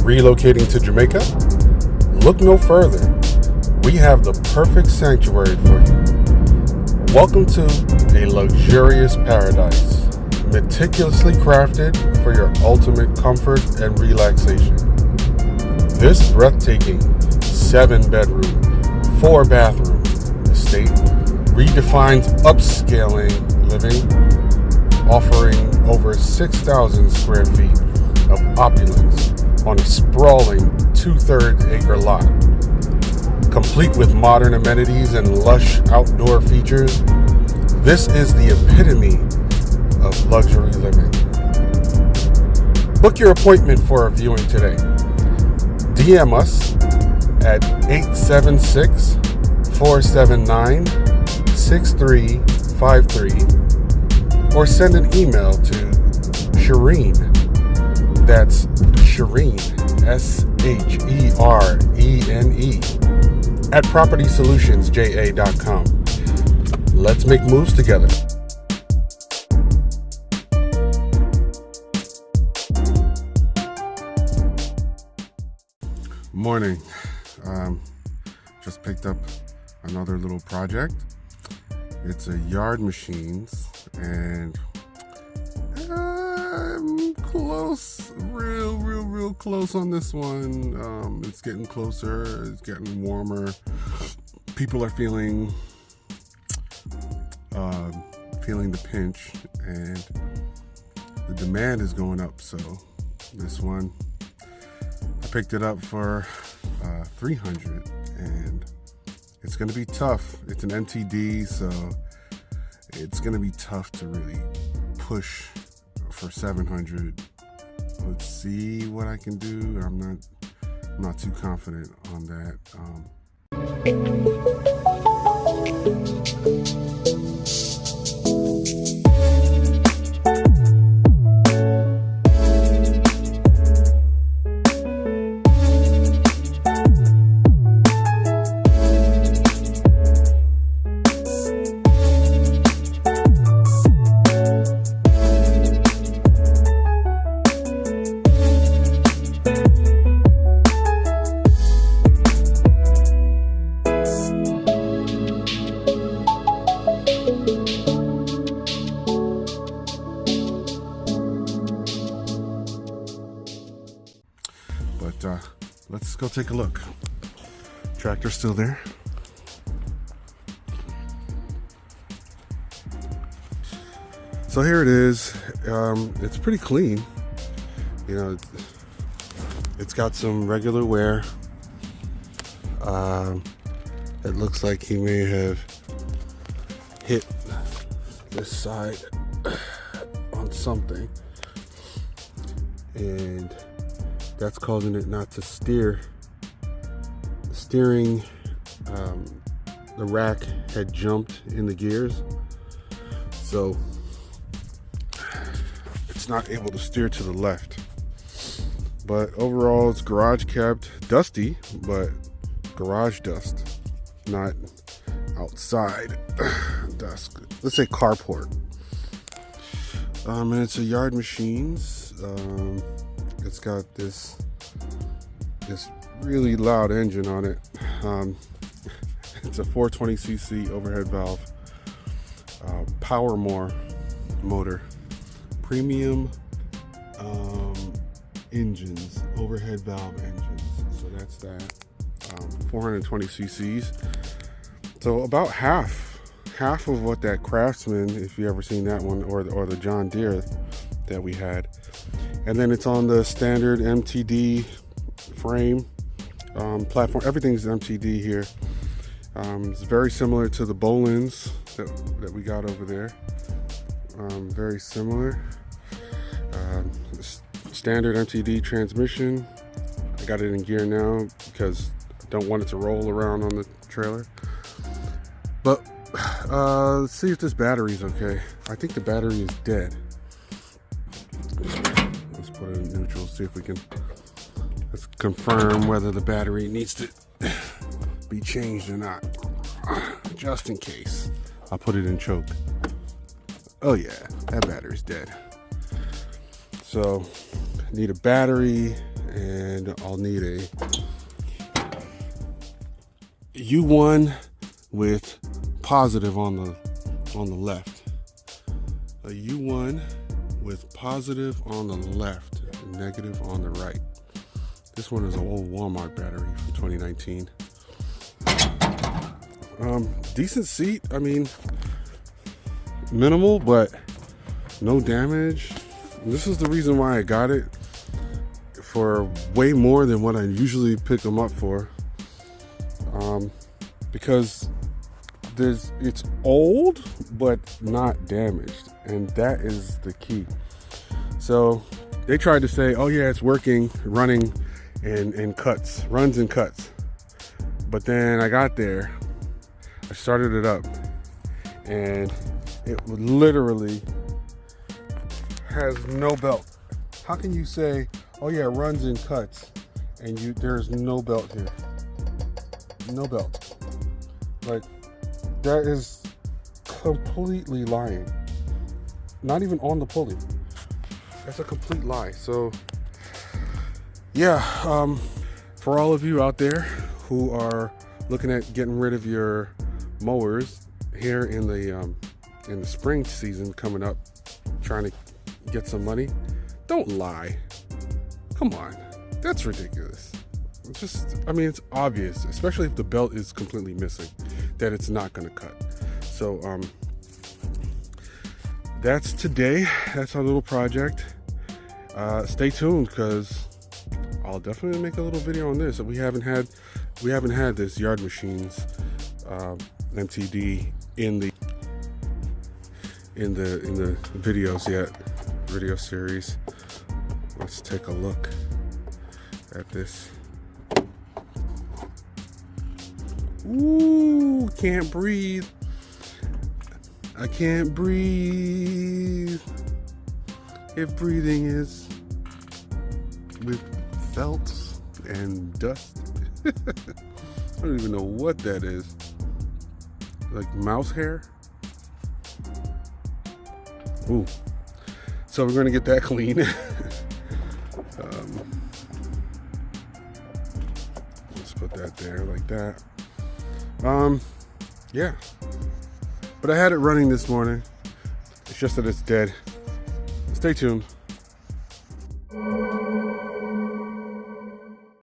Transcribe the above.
Relocating to Jamaica? Look no further. We have the perfect sanctuary for you. Welcome to a luxurious paradise, meticulously crafted for your ultimate comfort and relaxation. This breathtaking 7-bedroom, 4-bathroom estate redefines upscaling living, offering over 6,000 square feet of opulence on a sprawling 2/3 acre lot. Complete with modern amenities and lush outdoor features, this is the epitome of luxury living. Book your appointment for a viewing today. DM us at 876-479-6353 or send an email to Shireen. That's Shireen, SHERENE, at propertysolutionsja.com. Let's make moves together. Morning. Just picked up another little project. It's a Yard Machines, and I'm close, real close on this one. It's getting closer, it's getting warmer. People are feeling the pinch, and the demand is going up. So this one, I picked it up for $300, and it's going to be tough. It's an MTD, so it's going to be tough to really push for $700. Let's see what I can do. I'm not too confident on that. Let's go take a look. Tractor's still there. So here it is. It's pretty clean. You know, it's got some regular wear. It looks like he may have hit this side on something, and that's causing it not to steer. The steering, the rack had jumped in the gears, so it's not able to steer to the left. But overall, it's garage kept, dusty, but garage dust, not outside dust. Let's say carport. And it's a Yard Machines. It's got this really loud engine on it. It's a 420cc overhead valve, Powermore motor, premium engines, overhead valve engines. So that's that. 420 cc's. So about half of what that Craftsman, if you ever seen that one, or the John Deere that we had. And then it's on the standard MTD frame platform. Everything's MTD here. It's very similar to the Bolins that we got over there. Very similar. Standard MTD transmission. I got it in gear now because I don't want it to roll around on the trailer. But let's see if this battery's okay. I think the battery is dead. Let's put it in neutral, see if we can, let's confirm whether the battery needs to be changed or not. Just in case. I'll put it in choke. Oh yeah, that battery's dead. So need a battery and I'll need a U1 with positive on the left. A U1 with positive on the left, negative on the right. This one is an old Walmart battery from 2019. Decent seat. I mean, minimal, but no damage. This is the reason why I got it, for way more than what I usually pick them up for. Because it's old but not damaged, and that is the key. So they tried to say, oh yeah, it's working, running and cuts, runs and cuts. But then I got there, I started it up, and it literally has no belt. How can you say, oh yeah, it runs and cuts, and there's no belt here? No belt. Like, that is completely lying. Not even on the pulley. That's a complete lie. So yeah, for all of you out there who are looking at getting rid of your mowers here in the spring season coming up, trying to get some money, don't lie. Come on, that's ridiculous. It's obvious, especially if the belt is completely missing, that it's not going to cut. So that's today. That's our little project. Stay tuned, because I'll definitely make a little video on this. We haven't had this Yard Machines MTD in the videos yet, video series. Let's take a look at this. Ooh, can't breathe. I can't breathe. If breathing is with felt and dust. I don't even know what that is. Like mouse hair? Ooh. So we're gonna get that clean. Let's put that there like that. Yeah. But I had it running this morning. It's just that it's dead. Stay tuned.